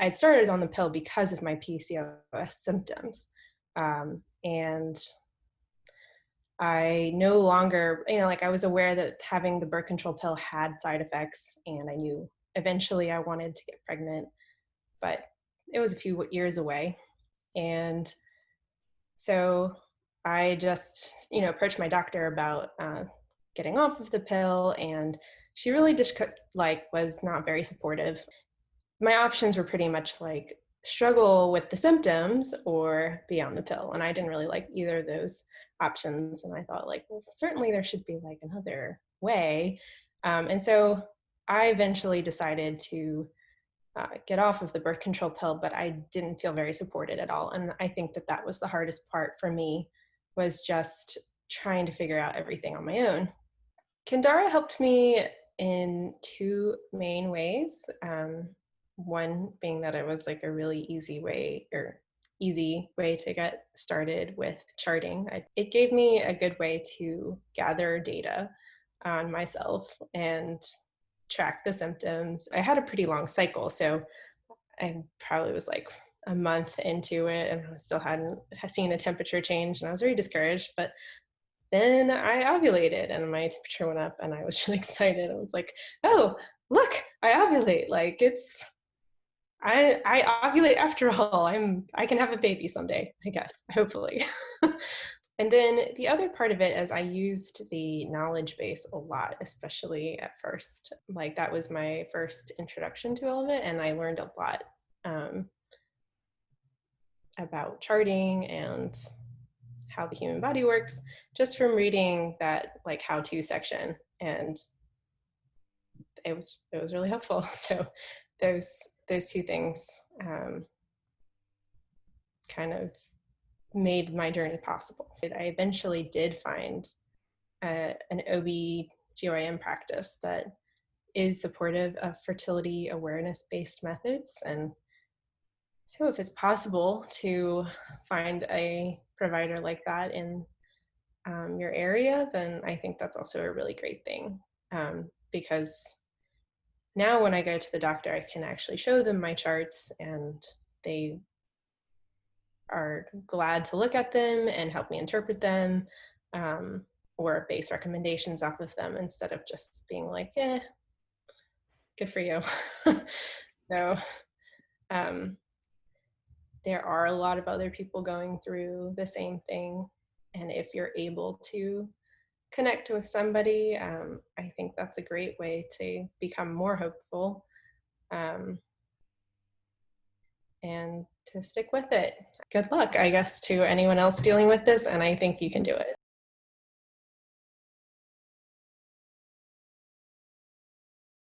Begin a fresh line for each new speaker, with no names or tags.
I'd started on the pill because of my PCOS symptoms. And I no longer, like I was aware that having the birth control pill had side effects, and I knew eventually I wanted to get pregnant, but it was a few years away. And so I just, approached my doctor about getting off of the pill, and she really just was not very supportive. My options were pretty much like struggle with the symptoms or be on the pill, and I didn't really like either of those options. And I thought, like, well, certainly there should be like another way. And so I eventually decided to get off of the birth control pill, but I didn't feel very supported at all. And I think that that was the hardest part for me, was just trying to figure out everything on my own. Kindara helped me in two main ways. One being that it was like a really easy way to get started with charting. It gave me a good way to gather data on myself and track the symptoms. I had a pretty long cycle, so I probably was like a month into it and I still hadn't seen a temperature change, and I was very discouraged. But then I ovulated and my temperature went up and I was really excited. I was like, oh, look, I ovulate. Like I ovulate after all. I can have a baby someday, I guess, hopefully. And then the other part of it is I used the knowledge base a lot, especially at first. Like that was my first introduction to all of it, and I learned a lot about charting and how the human body works just from reading that like how-to section, and it was really helpful. So those two things kind of made my journey possible. I eventually did find an OB/GYN practice that is supportive of fertility awareness-based methods. And so if it's possible to find a provider like that in your area, then I think that's also a really great thing, because now when I go to the doctor, I can actually show them my charts and they are glad to look at them and help me interpret them, or base recommendations off of them instead of just being like, good for you. So there are a lot of other people going through the same thing. And if you're able to connect with somebody, I think that's a great way to become more hopeful, and to stick with it. Good luck, I guess, to anyone else dealing with this, and I think you can do it.